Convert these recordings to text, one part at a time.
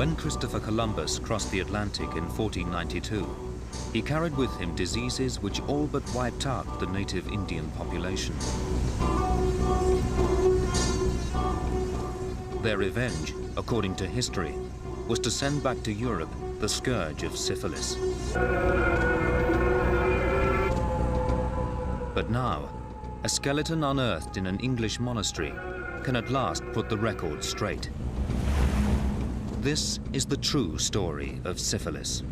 When Christopher Columbus crossed the Atlantic in 1492, he carried with him diseases which all but wiped out the native Indian population. Their revenge, according to history, was to send back to Europe the scourge of syphilis. But now, a skeleton unearthed in an English monastery can at last put the record straight. This is the true story of syphilis.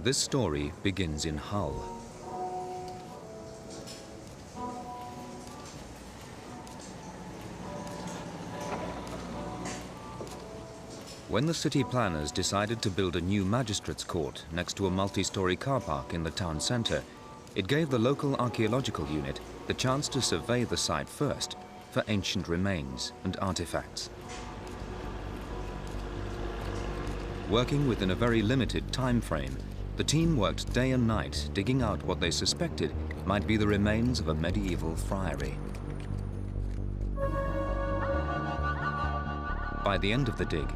This story begins in Hull. When the city planners decided to build a new magistrates' court next to a multi-story car park in the town centre, it gave the local archeological unit the chance to survey the site first for ancient remains and artifacts. Working within a very limited time frame, the team worked day and night digging out what they suspected might be the remains of a medieval friary. By the end of the dig,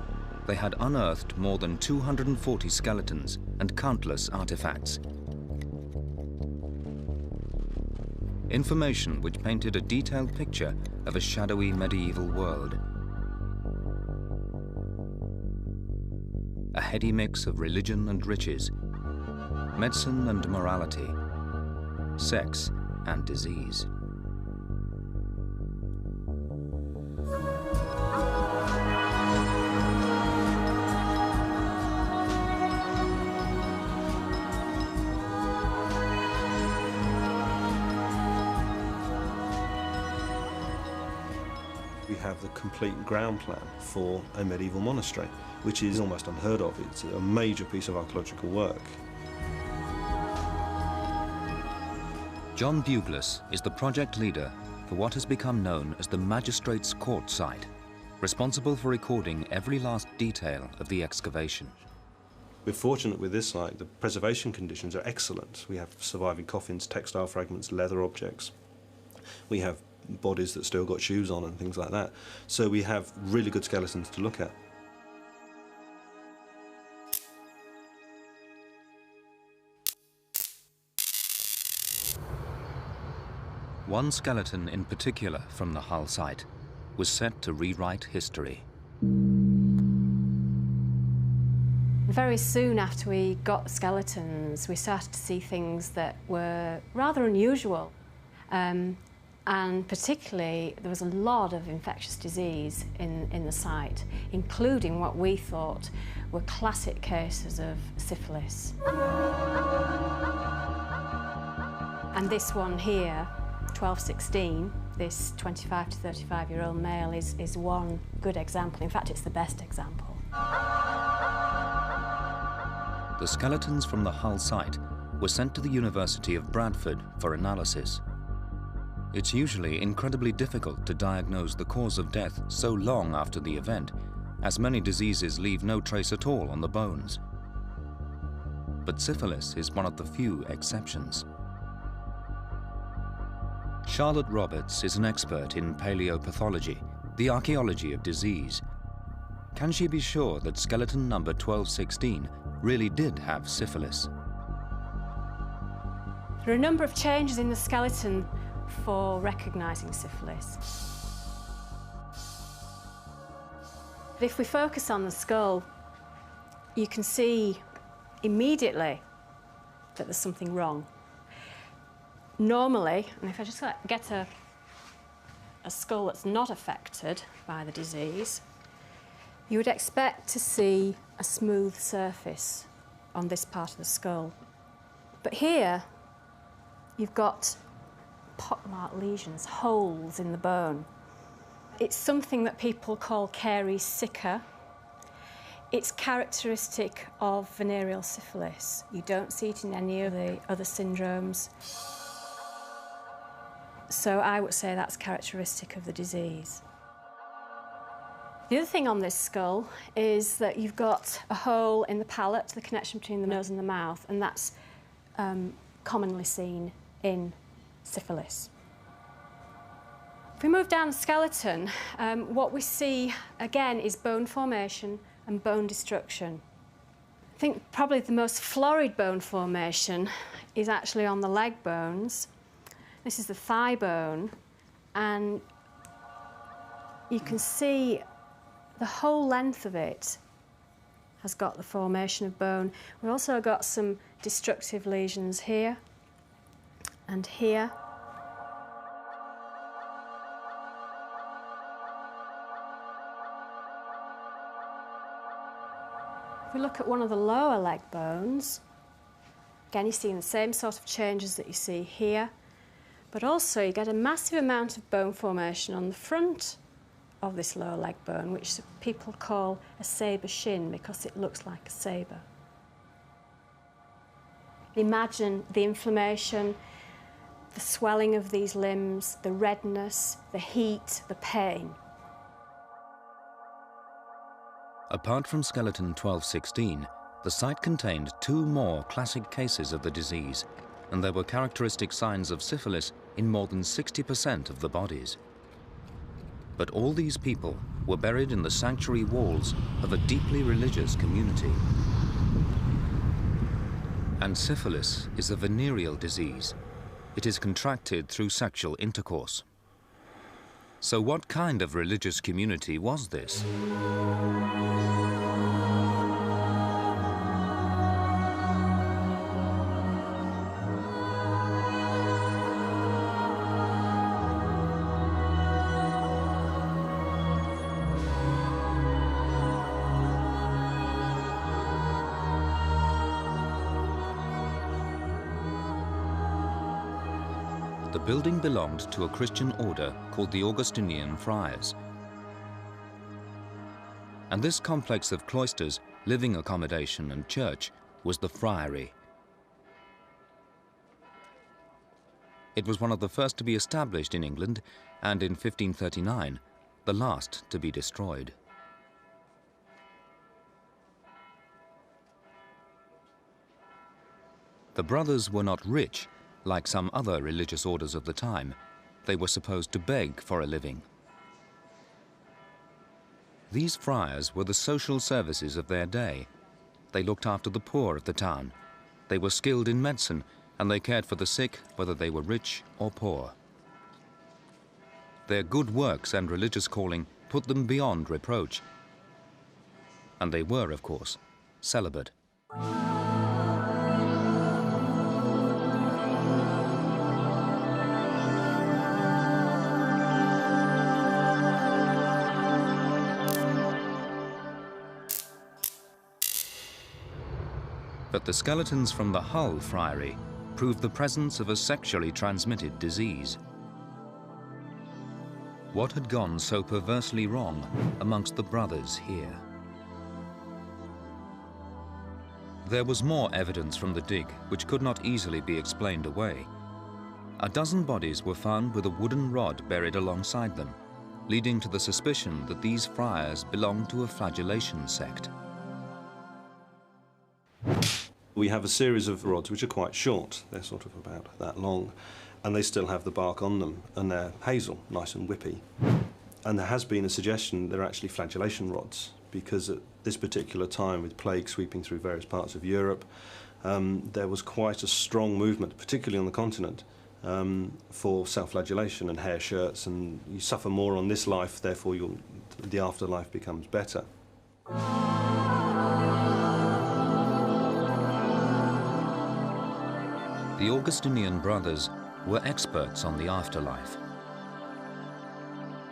they had unearthed more than 240 skeletons and countless artifacts. Information which painted a detailed picture of a shadowy medieval world. A heady mix of religion and riches, medicine and morality, sex and disease. We have the complete ground plan for a medieval monastery, which is almost unheard of. It's a major piece of archaeological work. John Buglas is the project leader for what has become known as the Magistrates' Court site, responsible for recording every last detail of the excavation. We're fortunate with this site, the preservation conditions are excellent. We have surviving coffins, textile fragments, leather objects. We have bodies that still got shoes on and things like that. So we have really good skeletons to look at. One skeleton in particular from the Hull site was set to rewrite history. Very soon after we got skeletons, we started to see things that were rather unusual. And particularly, there was a lot of infectious disease in the site, including what we thought were classic cases of syphilis. And this one here, 1216, this 25 to 35-year-old male is one good example. In fact, it's the best example. The skeletons from the Hull site were sent to the University of Bradford for analysis. It's usually incredibly difficult to diagnose the cause of death so long after the event, as many diseases leave no trace at all on the bones. But syphilis is one of the few exceptions. Charlotte Roberts is an expert in paleopathology, the archaeology of disease. Can she be sure that skeleton number 1216 really did have syphilis? There are a number of changes in the skeleton for recognising syphilis. But if we focus on the skull, you can see immediately that there's something wrong. Normally, and if I just get a skull that's not affected by the disease, you would expect to see a smooth surface on this part of the skull. But here, you've got pockmarked lesions, holes in the bone. It's something that people call caries sicca. It's characteristic of venereal syphilis. You don't see it in any of the other syndromes. So I would say that's characteristic of the disease. The other thing on this skull is that you've got a hole in the palate, the connection between the nose and the mouth, and that's commonly seen in syphilis. If we move down the skeleton, what we see again is bone formation and bone destruction. I think probably the most florid bone formation is actually on the leg bones. This is the thigh bone, and you can see the whole length of it has got the formation of bone. We've also got some destructive lesions here and here. If we look at one of the lower leg bones, again you're seeing the same sort of changes that you see here, but also you get a massive amount of bone formation on the front of this lower leg bone, which people call a sabre shin because it looks like a sabre. Imagine the inflammation, the swelling of these limbs, the redness, the heat, the pain. Apart from skeleton 1216, the site contained 2 more classic cases of the disease, and there were characteristic signs of syphilis in more than 60% of the bodies. But all these people were buried in the sanctuary walls of a deeply religious community. And syphilis is a venereal disease. It is contracted through sexual intercourse. So what kind of religious community was this? The building belonged to a Christian order called the Augustinian Friars. And this complex of cloisters, living accommodation and church was the friary. It was one of the first to be established in England, and in 1539, the last to be destroyed. The brothers were not rich, like some other religious orders of the time. They were supposed to beg for a living. These friars were the social services of their day. They looked after the poor of the town. They were skilled in medicine, and they cared for the sick, whether they were rich or poor. Their good works and religious calling put them beyond reproach. And they were, of course, celibate. But the skeletons from the Hull Friary proved the presence of a sexually transmitted disease. What had gone so perversely wrong amongst the brothers here? There was more evidence from the dig which could not easily be explained away. A dozen bodies were found with a wooden rod buried alongside them, leading to the suspicion that these friars belonged to a flagellation sect. We have a series of rods which are quite short. They're sort of about that long, and they still have the bark on them, and they're hazel, nice and whippy. And there has been a suggestion they're actually flagellation rods, because at this particular time, with plague sweeping through various parts of Europe, there was quite a strong movement, particularly on the continent, for self-flagellation and hair shirts, and you suffer more on this life, therefore the afterlife becomes better. The Augustinian brothers were experts on the afterlife.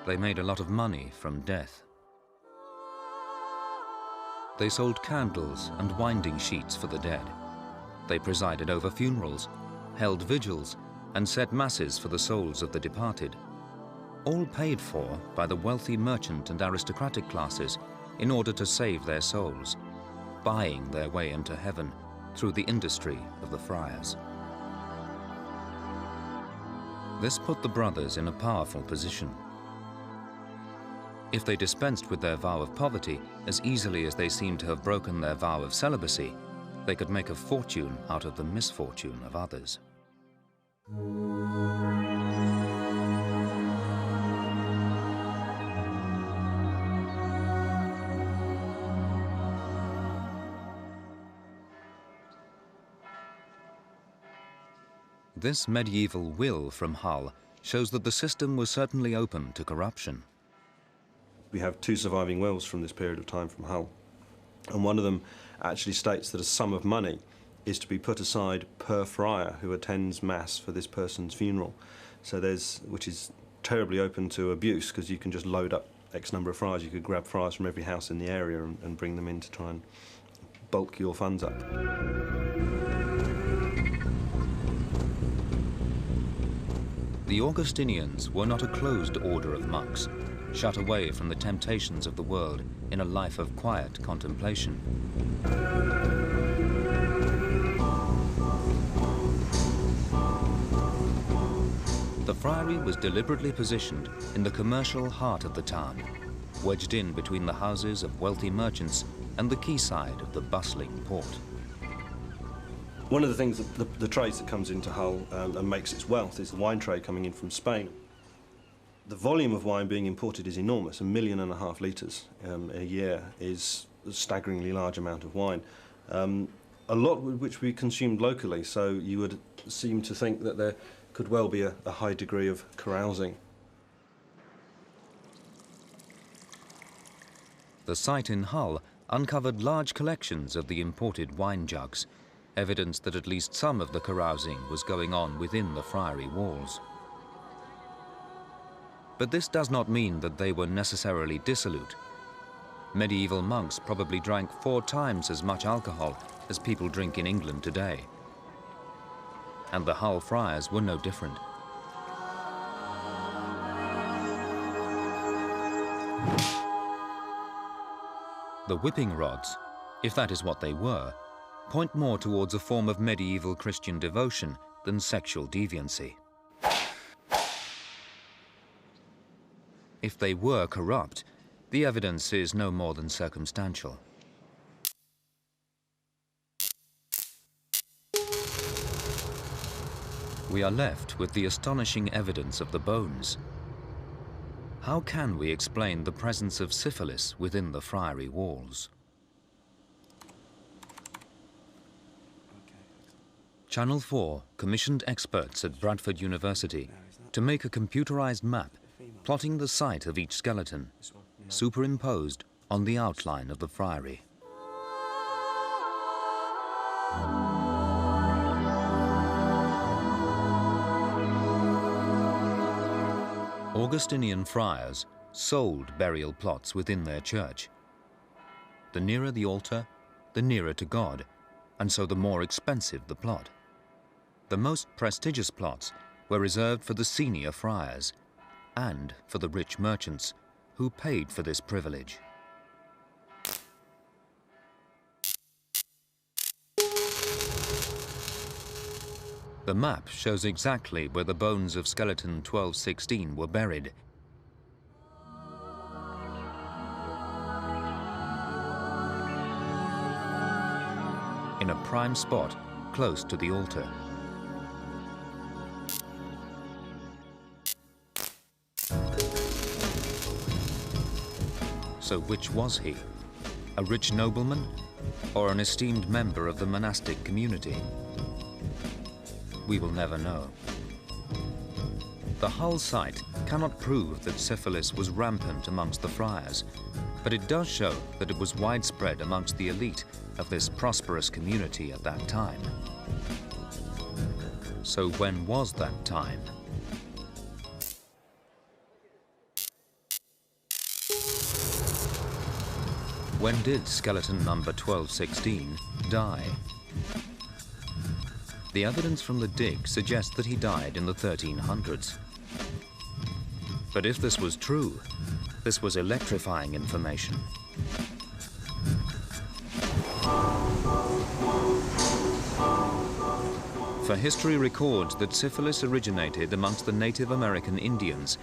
They made a lot of money from death. They sold candles and winding sheets for the dead. They presided over funerals, held vigils, and said masses for the souls of the departed, all paid for by the wealthy merchant and aristocratic classes in order to save their souls, buying their way into heaven through the industry of the friars. This put the brothers in a powerful position. If they dispensed with their vow of poverty as easily as they seemed to have broken their vow of celibacy, they could make a fortune out of the misfortune of others. This medieval will from Hull shows that the system was certainly open to corruption. We have 2 surviving wills from this period of time from Hull, and one of them actually states that a sum of money is to be put aside per friar who attends mass for this person's funeral. So which is terribly open to abuse, because you can just load up X number of friars. You could grab friars from every house in the area and bring them in to try and bulk your funds up. The Augustinians were not a closed order of monks, shut away from the temptations of the world in a life of quiet contemplation. The friary was deliberately positioned in the commercial heart of the town, wedged in between the houses of wealthy merchants and the quayside of the bustling port. One of the things, the trades that comes into Hull and makes its wealth is the wine trade coming in from Spain. The volume of wine being imported is enormous. 1.5 million litres a year is a staggeringly large amount of wine. A lot which we consumed locally, so you would seem to think that there could well be a high degree of carousing. The site in Hull uncovered large collections of the imported wine jugs, evidence that at least some of the carousing was going on within the friary walls. But this does not mean that they were necessarily dissolute. Medieval monks probably drank 4 times as much alcohol as people drink in England today. And the Hull friars were no different. The whipping rods, if that is what they were, point more towards a form of medieval Christian devotion than sexual deviancy. If they were corrupt, the evidence is no more than circumstantial. We are left with the astonishing evidence of the bones. How can we explain the presence of syphilis within the friary walls? Channel 4 commissioned experts at Bradford University to make a computerized map plotting the site of each skeleton, superimposed on the outline of the friary. Augustinian friars sold burial plots within their church. The nearer the altar, the nearer to God, and so the more expensive the plot. The most prestigious plots were reserved for the senior friars and for the rich merchants who paid for this privilege. The map shows exactly where the bones of skeleton 1216 were buried. In a prime spot close to the altar. So which was he? A rich nobleman or an esteemed member of the monastic community? We will never know. The Hull site cannot prove that syphilis was rampant amongst the friars, but it does show that it was widespread amongst the elite of this prosperous community at that time. So when was that time? When did skeleton number 1216 die? The evidence from the dig suggests that he died in the 1300s. But if this was true, this was electrifying information. For history records that syphilis originated amongst the Native American Indians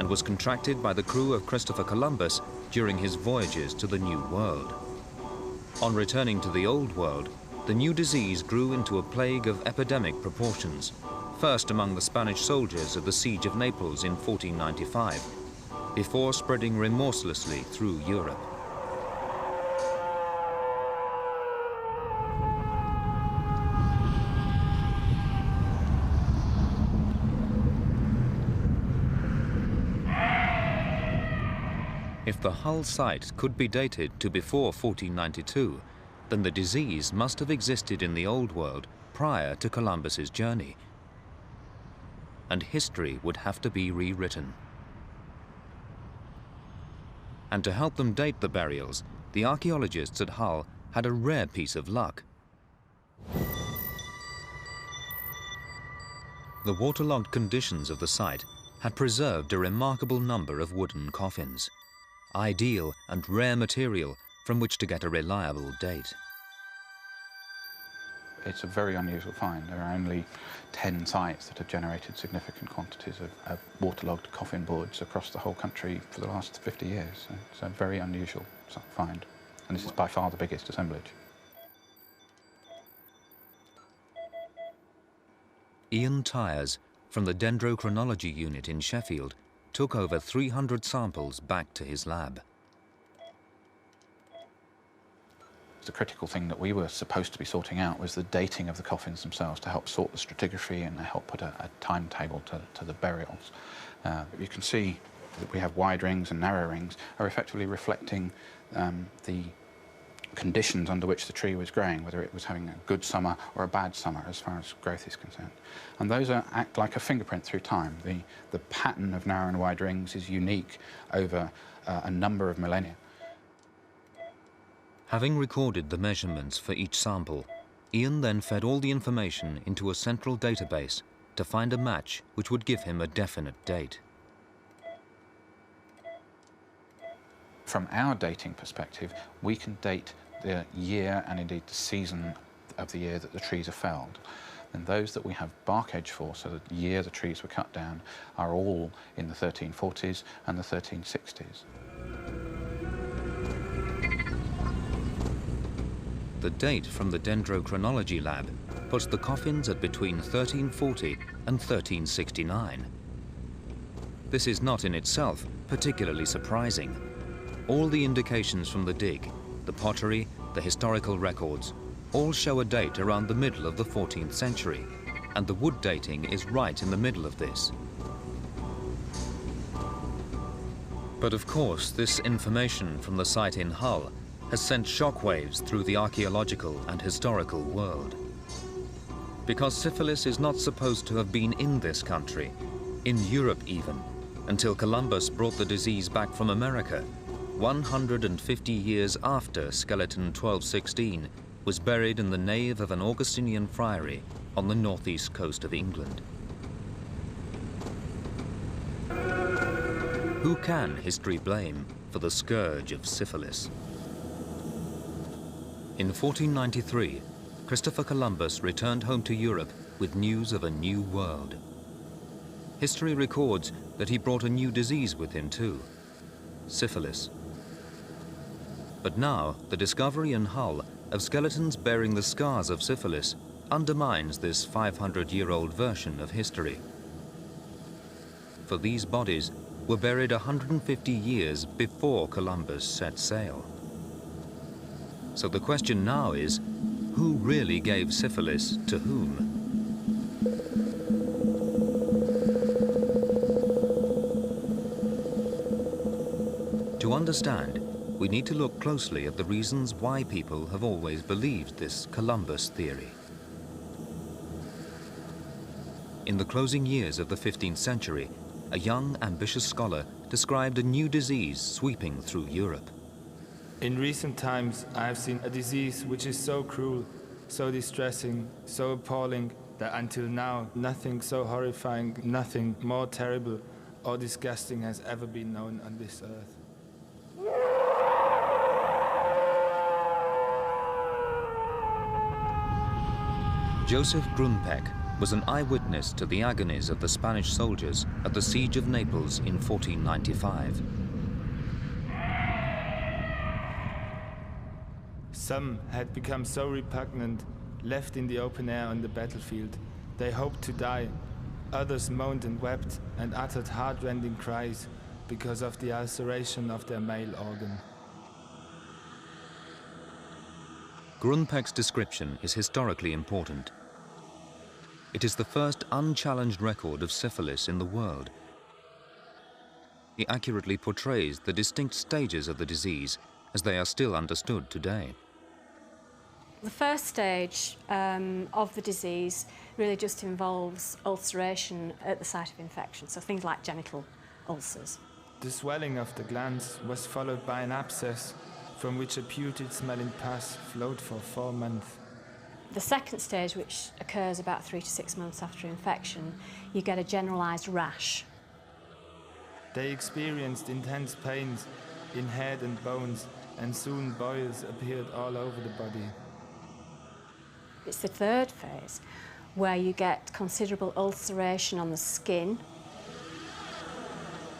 and was contracted by the crew of Christopher Columbus during his voyages to the New World. On returning to the Old World, the new disease grew into a plague of epidemic proportions, first among the Spanish soldiers at the Siege of Naples in 1495, before spreading remorselessly through Europe. If the Hull site could be dated to before 1492, then the disease must have existed in the Old World prior to Columbus's journey, and history would have to be rewritten. And to help them date the burials, the archaeologists at Hull had a rare piece of luck. The waterlogged conditions of the site had preserved a remarkable number of wooden coffins, ideal and rare material from which to get a reliable date. It's a very unusual find. There are only 10 sites that have generated significant quantities of waterlogged coffin boards across the whole country for the last 50 years. So it's a very unusual find, and this is by far the biggest assemblage. Ian Tyers, from the Dendrochronology Unit in Sheffield, took over 300 samples back to his lab. The critical thing that we were supposed to be sorting out was the dating of the coffins themselves to help sort the stratigraphy and help put a timetable to the burials. You can see that we have wide rings and narrow rings are effectively reflecting the conditions under which the tree was growing, whether it was having a good summer or a bad summer as far as growth is concerned. And those act like a fingerprint through time. The pattern of narrow and wide rings is unique over a number of millennia. Having recorded the measurements for each sample, Ian then fed all the information into a central database to find a match which would give him a definite date. From our dating perspective, we can date the year and indeed the season of the year that the trees are felled. And those that we have bark age for, so the year the trees were cut down, are all in the 1340s and the 1360s. The date from the Dendrochronology lab puts the coffins at between 1340 and 1369. This is not in itself particularly surprising. All the indications from the dig, the pottery, the historical records, all show a date around the middle of the 14th century, and the wood dating is right in the middle of this. But of course, this information from the site in Hull has sent shockwaves through the archaeological and historical world. Because syphilis is not supposed to have been in this country, in Europe even, until Columbus brought the disease back from America, 150 years after skeleton 1216 was buried in the nave of an Augustinian friary on the northeast coast of England. Who can history blame for the scourge of syphilis? In 1493, Christopher Columbus returned home to Europe with news of a new world. History records that he brought a new disease with him too, syphilis. But now, the discovery in Hull of skeletons bearing the scars of syphilis undermines this 500-year-old version of history. For these bodies were buried 150 years before Columbus set sail. So the question now is, who really gave syphilis to whom? To understand, we need to look closely at the reasons why people have always believed this Columbus theory. In the closing years of the 15th century, a young, ambitious scholar described a new disease sweeping through Europe. In recent times, I have seen a disease which is so cruel, so distressing, so appalling, that until now, nothing so horrifying, nothing more terrible or disgusting has ever been known on this earth. Joseph Grunpeck was an eyewitness to the agonies of the Spanish soldiers at the siege of Naples in 1495. Some had become so repugnant, left in the open air on the battlefield, they hoped to die. Others moaned and wept and uttered heart-rending cries because of the ulceration of their male organ. Grunpeck's description is historically important. It is the first unchallenged record of syphilis in the world. It accurately portrays the distinct stages of the disease as they are still understood today. The first stage of the disease really just involves ulceration at the site of infection, so things like genital ulcers. The swelling of the glands was followed by an abscess from which a putrid-smelling pus flowed for 4 months. The second stage, which occurs about 3 to 6 months after infection, you get a generalised rash. They experienced intense pains in head and bones, and soon boils appeared all over the body. It's the third phase, where you get considerable ulceration on the skin.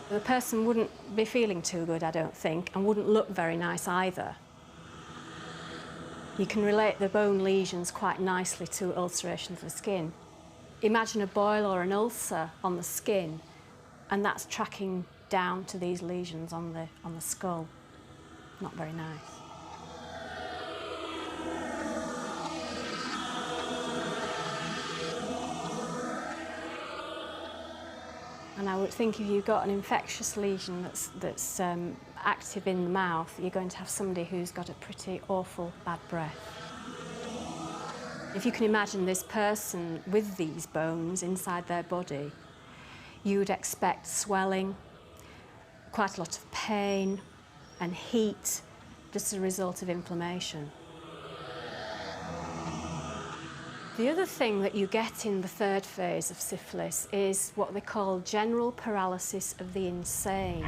The person wouldn't be feeling too good, I don't think, and wouldn't look very nice either. You can relate the bone lesions quite nicely to ulcerations of the skin. Imagine a boil or an ulcer on the skin, and that's tracking down to these lesions on the skull. Not very nice. And I would think if you've got an infectious lesion that's active in the mouth, you're going to have somebody who's got a pretty awful bad breath. If you can imagine this person with these bones inside their body, you would expect swelling, quite a lot of pain and heat just as a result of inflammation. The other thing that you get in the third phase of syphilis is what they call general paralysis of the insane.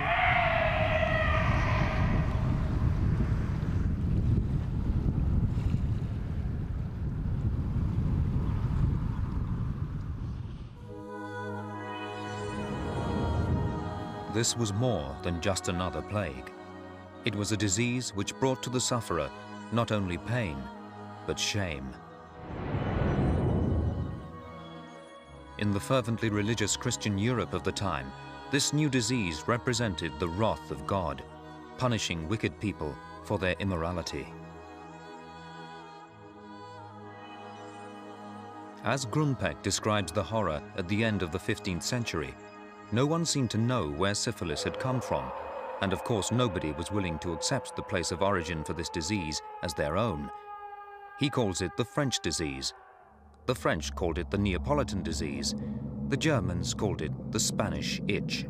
This was more than just another plague. It was a disease which brought to the sufferer not only pain, but shame. In the fervently religious Christian Europe of the time, this new disease represented the wrath of God, punishing wicked people for their immorality. As Grunpeck describes the horror at the end of the 15th century, no one seemed to know where syphilis had come from, and of course nobody was willing to accept the place of origin for this disease as their own. He calls it the French disease. The French called it the Neapolitan disease. The Germans called it the Spanish itch.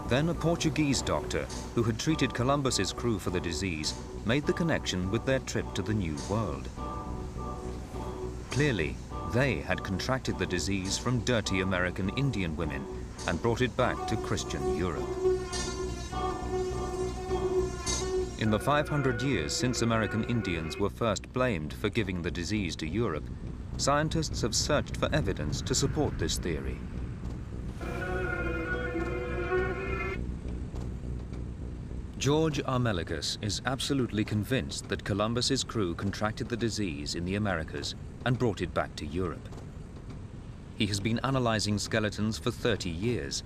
Then a Portuguese doctor, who had treated Columbus's crew for the disease, made the connection with their trip to the New World. Clearly, they had contracted the disease from dirty American Indian women and brought it back to Christian Europe. In the 500 years since American Indians were first blamed for giving the disease to Europe, scientists have searched for evidence to support this theory. George Armelicus is absolutely convinced that Columbus's crew contracted the disease in the Americas and brought it back to Europe. He has been analyzing skeletons for 30 years.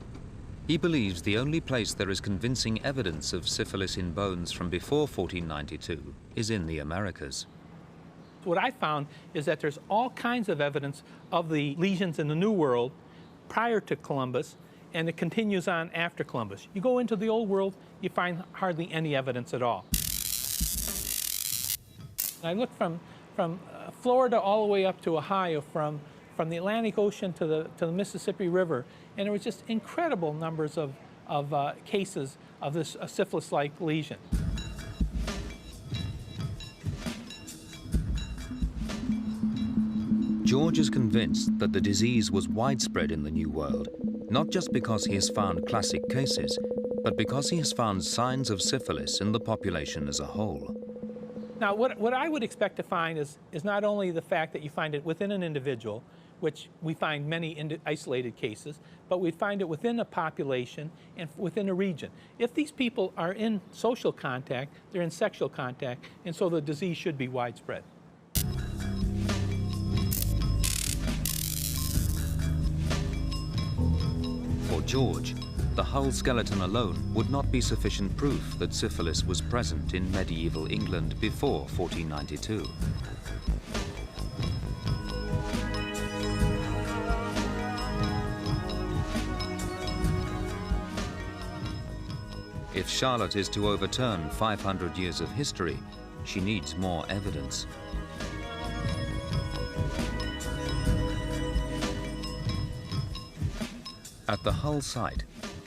He believes the only place there is convincing evidence of syphilis in bones from before 1492 is in the Americas. What I found is that there's all kinds of evidence of the lesions in the New World prior to Columbus, and it continues on after Columbus. You go into the Old World, you find hardly any evidence at all. I looked from Florida all the way up to Ohio, from the Atlantic Ocean to the Mississippi River, and there was just incredible numbers of cases of this syphilis-like lesion. George is convinced that the disease was widespread in the New World, not just because he has found classic cases, but because he has found signs of syphilis in the population as a whole. Now, what I would expect to find is not only the fact that you find it within an individual, which we find many isolated cases, but we find it within a population and within a region. If these people are in social contact, they're in sexual contact, and so the disease should be widespread. For George, the hull skeleton alone would not be sufficient proof that syphilis was present in medieval England before 1492. If Charlotte is to overturn 500 years of history, she needs more evidence. At the Hull site,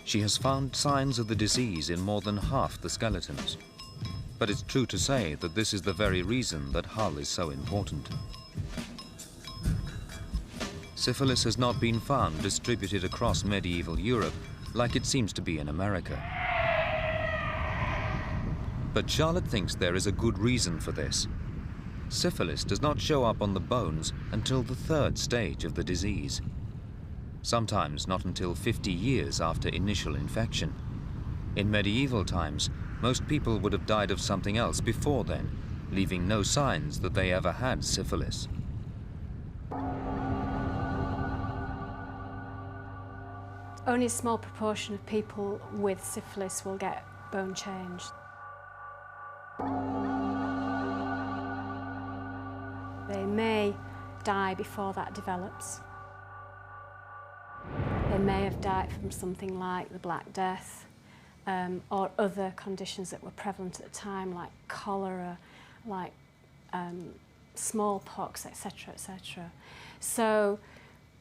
she has found signs of the disease in more than half the skeletons. But it's true to say that this is the very reason that Hull is so important. Syphilis has not been found distributed across medieval Europe like it seems to be in America. But Charlotte thinks there is a good reason for this. Syphilis does not show up on the bones until the third stage of the disease. Sometimes not until 50 years after initial infection. In medieval times, most people would have died of something else before then, leaving no signs that they ever had syphilis. Only a small proportion of people with syphilis will get bone changed. They may die before that develops. They may have died from something like the Black Death or other conditions that were prevalent at the time, like cholera, like smallpox, etc., etc. So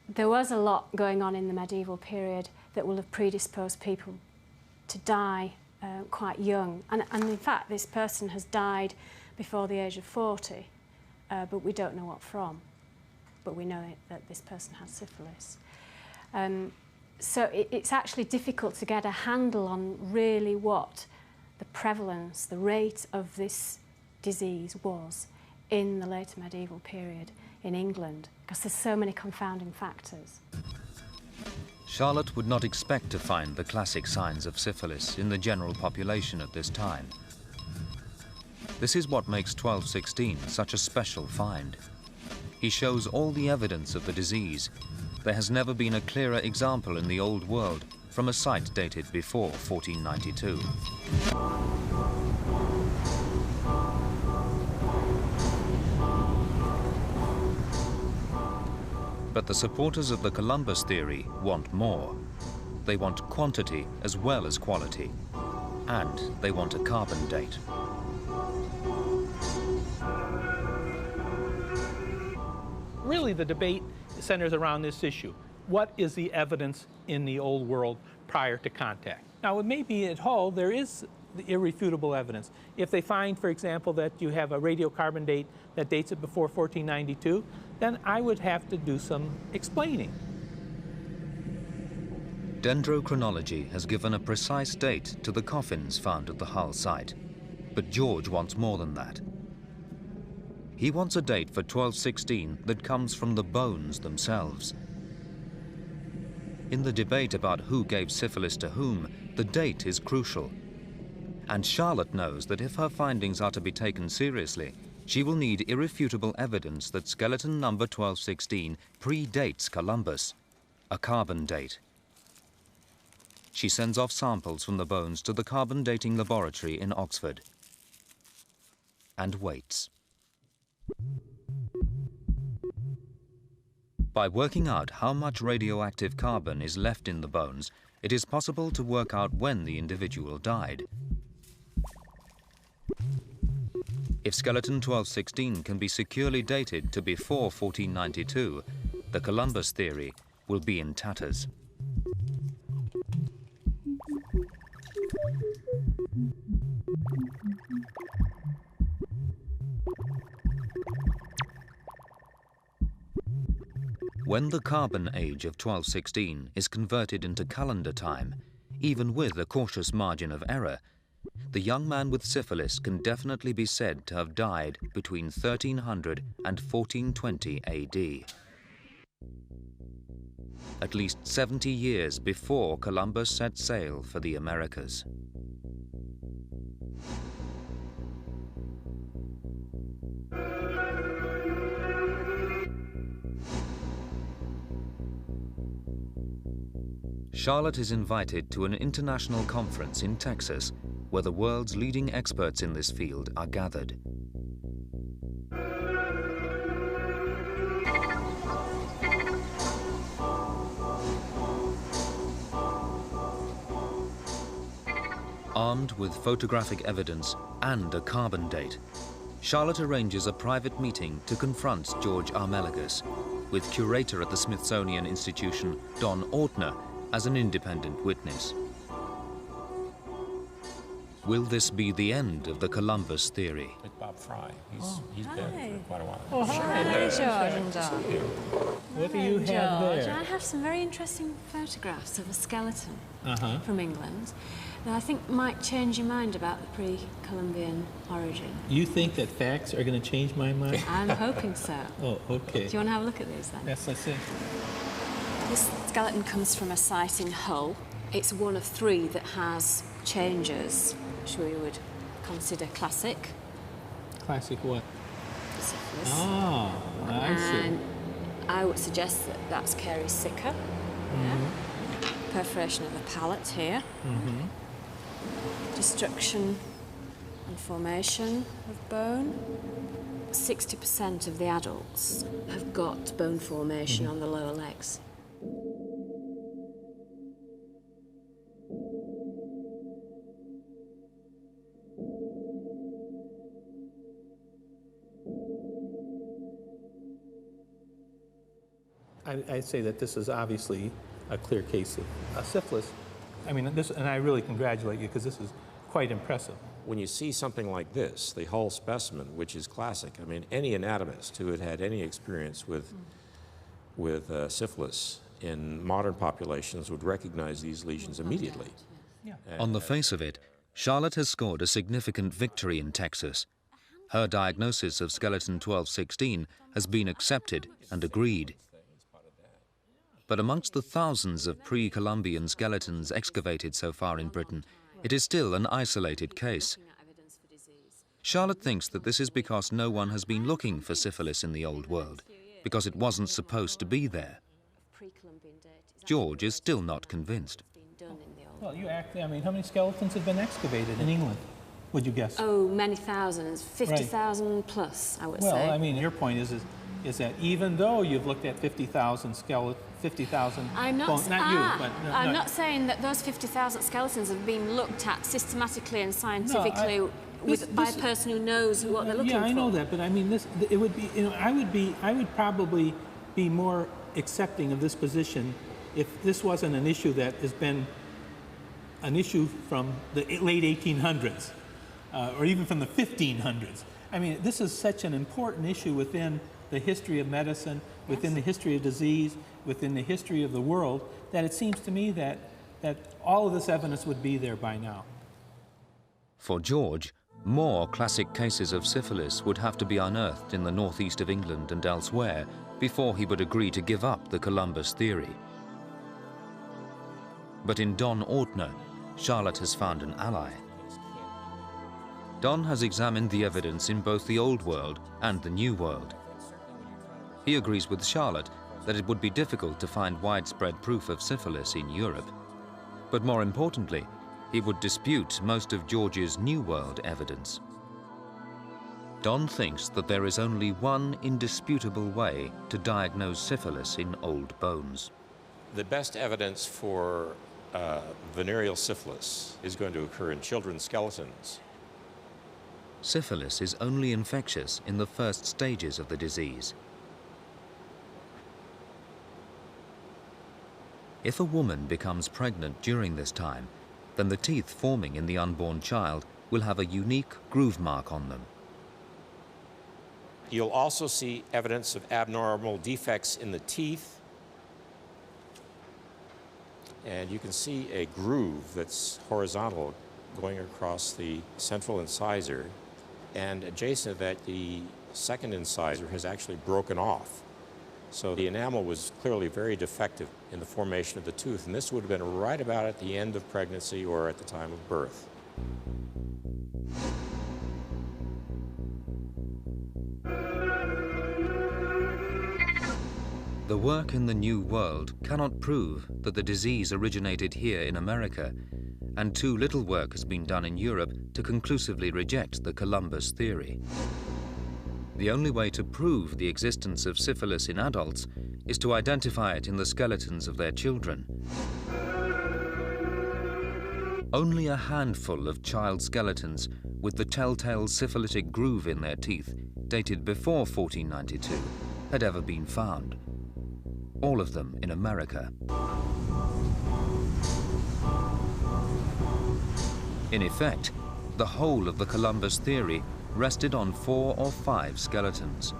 there was a lot going on in the medieval period that will have predisposed people to die quite young. And in fact, this person has died before the age of 40, but we don't know what from. But we know that this person had syphilis. So it's actually difficult to get a handle on really what the prevalence, the rate of this disease was in the later medieval period in England, because there's so many confounding factors. Charlotte would not expect to find the classic signs of syphilis in the general population at this time. This is what makes 1216 such a special find. He shows all the evidence of the disease. There has never been a clearer example in the old world from a site dated before 1492. But the supporters of the Columbus theory want more. They want quantity as well as quality. And they want a carbon date. Really, the debate centers around this issue. What is the evidence in the old world prior to contact? Now, it may be at Hull, there is the irrefutable evidence. If they find, for example, that you have a radiocarbon date that dates it before 1492, then I would have to do some explaining. Dendrochronology has given a precise date to the coffins found at the Hull site, but George wants more than that. He wants a date for 1216 that comes from the bones themselves. In the debate about who gave syphilis to whom, the date is crucial. And Charlotte knows that if her findings are to be taken seriously, she will need irrefutable evidence that skeleton number 1216 predates Columbus, a carbon date. She sends off samples from the bones to the carbon dating laboratory in Oxford and waits. By working out how much radioactive carbon is left in the bones, it is possible to work out when the individual died. If skeleton 1216 can be securely dated to before 1492, the Columbus theory will be in tatters. When the carbon age of 1216 is converted into calendar time, even with a cautious margin of error, the young man with syphilis can definitely be said to have died between 1300 and 1420 AD. At least 70 years before Columbus set sail for the Americas. Charlotte is invited to an international conference in Texas where the world's leading experts in this field are gathered. Armed with photographic evidence and a carbon date, Charlotte arranges a private meeting to confront George Armelagos, with curator at the Smithsonian Institution, Don Ortner, as an independent witness. Will this be the end of the Columbus theory? With Bob Fry. He's been for quite a while. Oh, hi. George and Don. What do you have there? I have some very interesting photographs of a skeleton from England that I think might change your mind about the pre-Columbian origin. You think that facts are going to change my mind? I'm hoping so. Oh, okay. Do you want to have a look at these then? Yes, let's see. This skeleton comes from a site in Hull. It's one of 3 that has changes, which we would consider classic. Classic what? Syphilis. Ah, I see. And I would suggest that that's Carey Sicker. Yeah. Perforation of the palate here. Destruction and formation of bone. 60% of the adults have got bone formation on the lower legs. I'd say that this is obviously a clear case of syphilis. I mean, and I really congratulate you because this is quite impressive. When you see something like this, the Hull specimen, which is classic, I mean, any anatomist who had had any experience with syphilis in modern populations would recognize these lesions immediately. On the face of it, Charlotte has scored a significant victory in Texas. Her diagnosis of skeleton 1216 has been accepted and agreed. But amongst the thousands of pre-Columbian skeletons excavated so far in Britain, it is still an isolated case. Charlotte thinks that this is because no one has been looking for syphilis in the Old World, because it wasn't supposed to be there. George is still not convinced. Well, you actually, I mean, how many skeletons have been excavated in England, would you guess? Oh, many thousands, 50,000 plus, I would say. Well, I mean, your point is that even though you've looked at 50,000 skeletons, 50,000 I'm not, bones, not you, but... No, I'm not saying that those 50,000 skeletons have been looked at systematically and scientifically by a person who knows what they're looking for. Yeah, I know that, but I mean, it would be, you know, I would probably be more accepting of this position if this wasn't an issue that has been an issue from the late 1800s, or even from the 1500s. I mean, this is such an important issue within the history of medicine, within the history of disease, within the history of the world, that it seems to me that all of this evidence would be there by now. For George, more classic cases of syphilis would have to be unearthed in the northeast of England and elsewhere before he would agree to give up the Columbus theory. But in Don Ortner, Charlotte has found an ally. Don has examined the evidence in both the Old World and the New World. He agrees with Charlotte that it would be difficult to find widespread proof of syphilis in Europe. But more importantly, he would dispute most of George's New World evidence. Don thinks that there is only one indisputable way to diagnose syphilis in old bones. The best evidence for venereal syphilis is going to occur in children's skeletons. Syphilis is only infectious in the first stages of the disease. If a woman becomes pregnant during this time, then the teeth forming in the unborn child will have a unique groove mark on them. You'll also see evidence of abnormal defects in the teeth. And you can see a groove that's horizontal going across the central incisor, and adjacent to that, the second incisor has actually broken off. So the enamel was clearly very defective in the formation of the tooth, and this would have been right about at the end of pregnancy or at the time of birth. The work in the New World cannot prove that the disease originated here in America, and too little work has been done in Europe to conclusively reject the Columbus theory. The only way to prove the existence of syphilis in adults is to identify it in the skeletons of their children. Only a handful of child skeletons with the telltale syphilitic groove in their teeth, dated before 1492, had ever been found. All of them in America. In effect, the whole of the Columbus theory rested on 4 or 5 skeletons,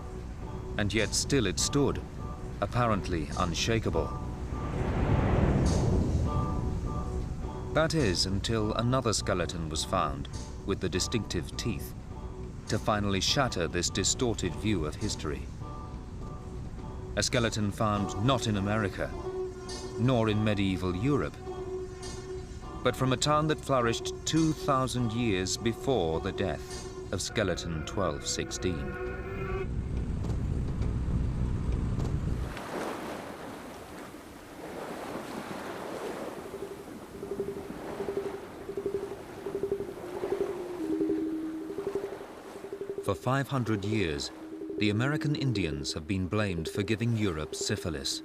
and yet still it stood, apparently unshakable. That is, until another skeleton was found with the distinctive teeth, to finally shatter this distorted view of history. A skeleton found not in America, nor in medieval Europe, but from a town that flourished 2,000 years before the death of skeleton 1216. For 500 years, the American Indians have been blamed for giving Europe syphilis.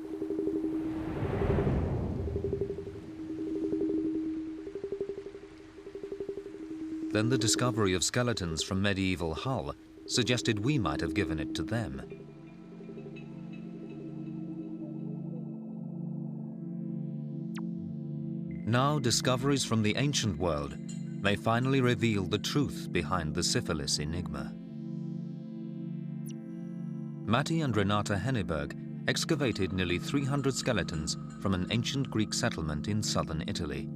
Then the discovery of skeletons from medieval Hull suggested we might have given it to them. Now discoveries from the ancient world may finally reveal the truth behind the syphilis enigma. Matti and Renata Henneberg excavated nearly 300 skeletons from an ancient Greek settlement in southern Italy.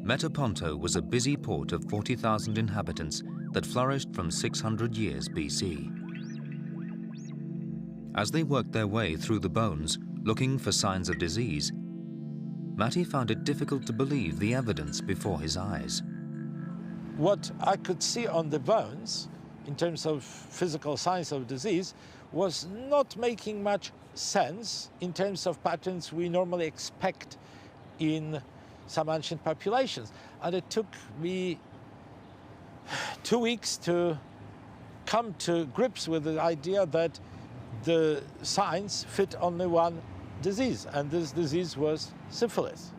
Metaponto was a busy port of 40,000 inhabitants that flourished from 600 years BC. As they worked their way through the bones, looking for signs of disease, Matti found it difficult to believe the evidence before his eyes. What I could see on the bones, in terms of physical signs of disease, was not making much sense in terms of patterns we normally expect in some ancient populations. And it took me 2 weeks to come to grips with the idea that the signs fit only one disease, and this disease was syphilis.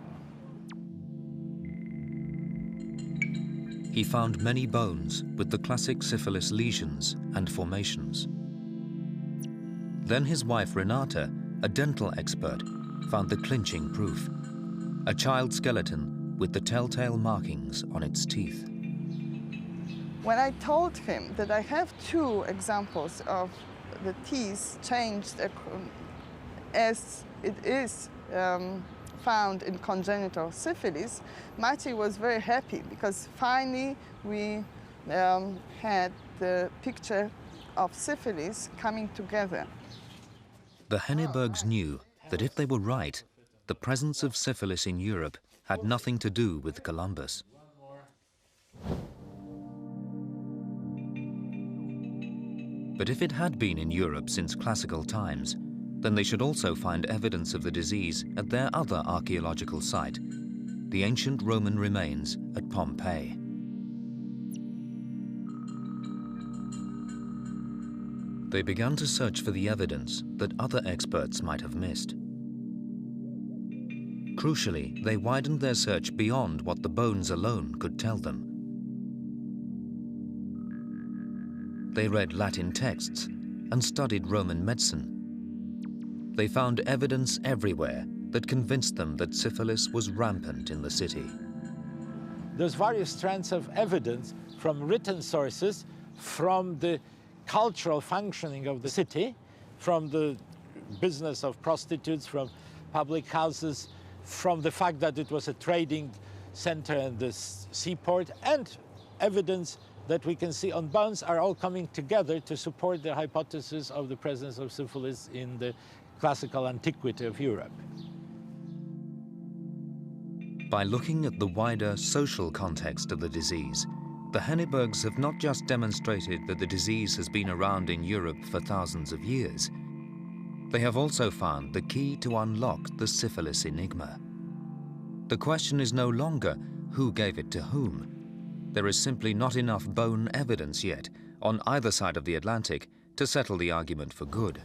He found many bones with the classic syphilis lesions and formations. Then his wife Renata, a dental expert, found the clinching proof: a child skeleton with the telltale markings on its teeth. When I told him that I have 2 examples of the teeth changed as it is found in congenital syphilis, Matti was very happy, because finally we had the picture of syphilis coming together. The Hennebergs knew that if they were right, the presence of syphilis in Europe had nothing to do with Columbus. But if it had been in Europe since classical times, then they should also find evidence of the disease at their other archaeological site, the ancient Roman remains at Pompeii. They began to search for the evidence that other experts might have missed. Crucially, they widened their search beyond what the bones alone could tell them. They read Latin texts and studied Roman medicine. They found evidence everywhere that convinced them that syphilis was rampant in the city. There's various strands of evidence from written sources, from the cultural functioning of the city, from the business of prostitutes, from public houses, from the fact that it was a trading center and the seaport, and evidence that we can see on bones are all coming together to support the hypothesis of the presence of syphilis in the classical antiquity of Europe. By looking at the wider social context of the disease, the Hennebergs have not just demonstrated that the disease has been around in Europe for thousands of years, they have also found the key to unlock the syphilis enigma. The question is no longer who gave it to whom. There is simply not enough bone evidence yet on either side of the Atlantic to settle the argument for good.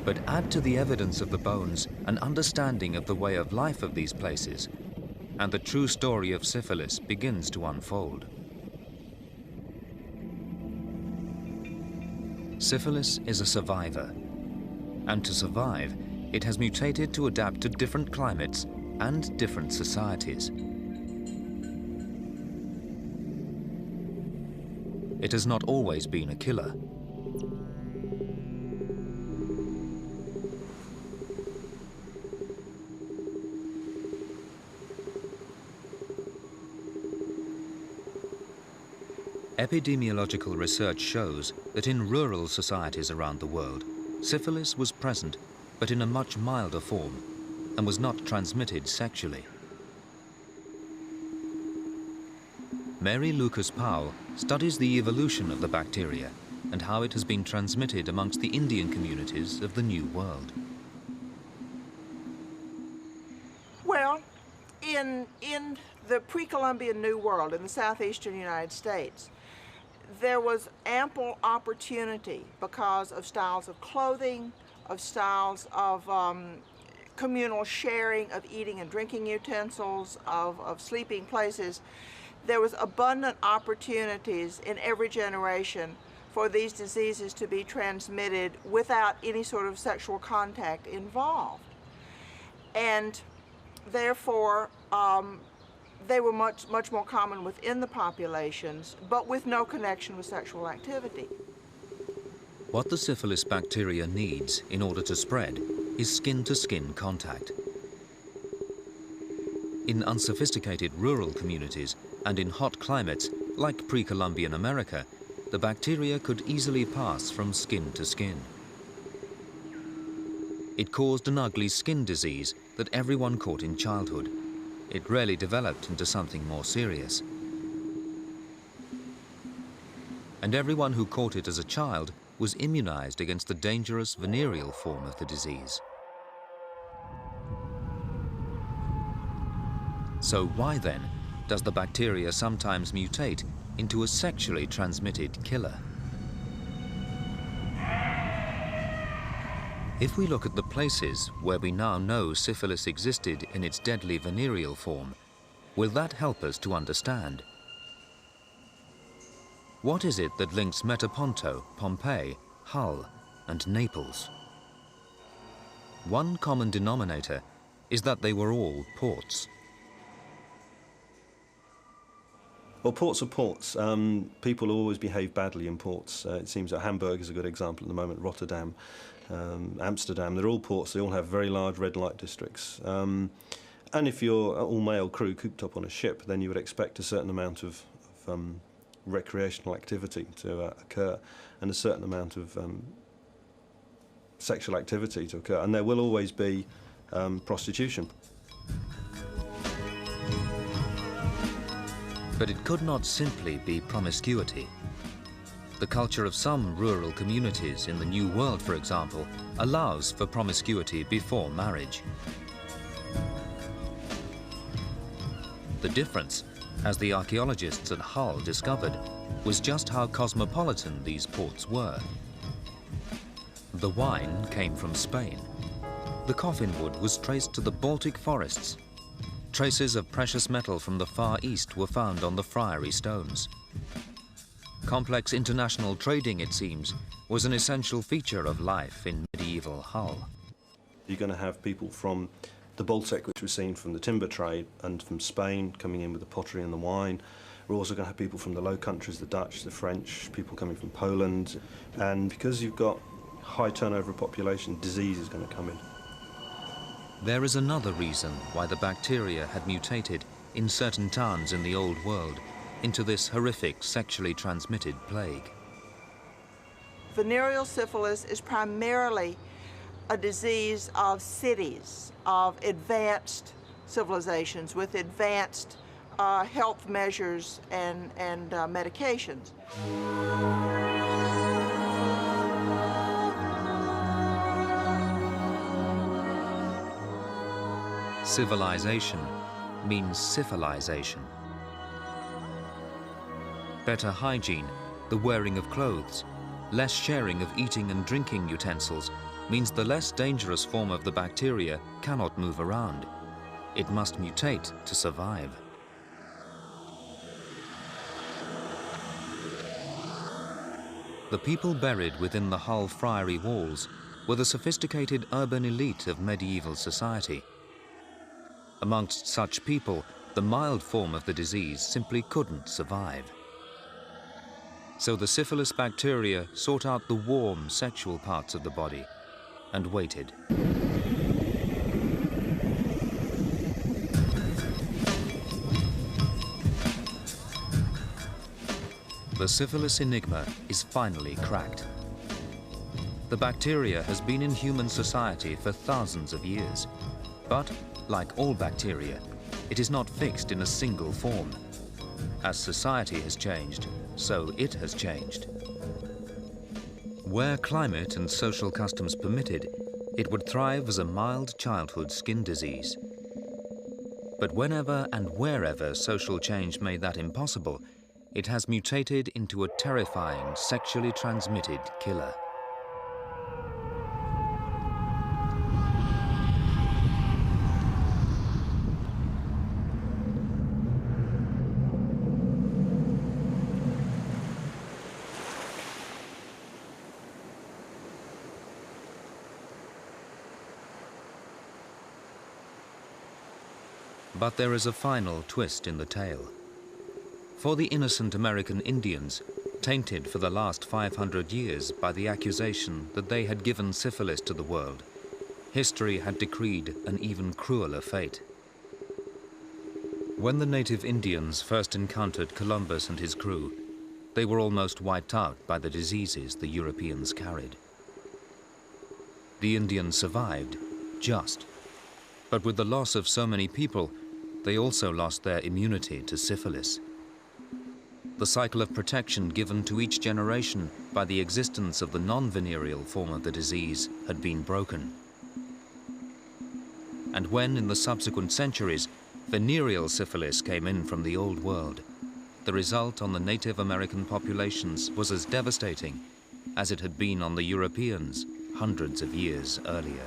But add to the evidence of the bones an understanding of the way of life of these places, and the true story of syphilis begins to unfold. Syphilis is a survivor, and to survive, it has mutated to adapt to different climates and different societies. It has not always been a killer. Epidemiological research shows that in rural societies around the world, syphilis was present, but in a much milder form, and was not transmitted sexually. Mary Lucas Powell studies the evolution of the bacteria and how it has been transmitted amongst the Indian communities of the New World. Well, in the pre-Columbian New World, in the southeastern United States, there was ample opportunity because of styles of clothing, of styles of communal sharing of eating and drinking utensils, of sleeping places. There was abundant opportunities in every generation for these diseases to be transmitted without any sort of sexual contact involved. And therefore, they were much more common within the populations, but with no connection with sexual activity. What the syphilis bacteria needs in order to spread is skin-to-skin contact. In unsophisticated rural communities and in hot climates, like pre-Columbian America, the bacteria could easily pass from skin to skin. It caused an ugly skin disease that everyone caught in childhood. It rarely developed into something more serious. And everyone who caught it as a child was immunized against the dangerous venereal form of the disease. So why then does the bacteria sometimes mutate into a sexually transmitted killer? If we look at the places where we now know syphilis existed in its deadly venereal form, will that help us to understand? What is it that links Metaponto, Pompeii, Hull, and Naples? One common denominator is that they were all ports. Well, ports are ports. People always behave badly in ports. It seems that Hamburg is a good example at the moment, Rotterdam, Amsterdam. They're all ports. They all have very large red light districts. And if you're an all-male crew cooped up on a ship, then you would expect a certain amount of recreational activity to occur and a certain amount of sexual activity to occur. And there will always be prostitution. But it could not simply be promiscuity. The culture of some rural communities in the New World, for example, allows for promiscuity before marriage. The difference, as the archaeologists at Hull discovered, was just how cosmopolitan these ports were. The wine came from Spain. The coffin wood was traced to the Baltic forests. Traces of precious metal from the Far East were found on the friary stones. Complex international trading, it seems, was an essential feature of life in medieval Hull. You're going to have people from The Baltic, which was seen from the timber trade and from Spain, coming in with the pottery and the wine. We're also going to have people from the Low Countries, the Dutch, the French, people coming from Poland. And because you've got high turnover of population, disease is going to come in. There is another reason why the bacteria had mutated in certain towns in the Old World into this horrific sexually transmitted plague. Venereal syphilis is primarily a disease of cities, of advanced civilizations with advanced health measures and medications. Civilization means syphilization. Better hygiene, the wearing of clothes, less sharing of eating and drinking utensils means the less dangerous form of the bacteria cannot move around. It must mutate to survive. The people buried within the Hull Friary walls were the sophisticated urban elite of medieval society. Amongst such people, the mild form of the disease simply couldn't survive. So the syphilis bacteria sought out the warm sexual parts of the body and waited. The Syphilis Enigma is finally cracked. The bacteria has been in human society for thousands of years, but like all bacteria, it is not fixed in a single form. As society has changed, so it has changed. Where climate and social customs permitted, it would thrive as a mild childhood skin disease. But whenever and wherever social change made that impossible, it has mutated into a terrifying sexually transmitted killer. But there is a final twist in the tale. For the innocent American Indians, tainted for the last 500 years by the accusation that they had given syphilis to the world, history had decreed an even crueler fate. When the native Indians first encountered Columbus and his crew, they were almost wiped out by the diseases the Europeans carried. The Indians survived, just. But with the loss of so many people, they also lost their immunity to syphilis. The cycle of protection given to each generation by the existence of the non-venereal form of the disease had been broken. And when, in the subsequent centuries, venereal syphilis came in from the Old World, the result on the Native American populations was as devastating as it had been on the Europeans hundreds of years earlier.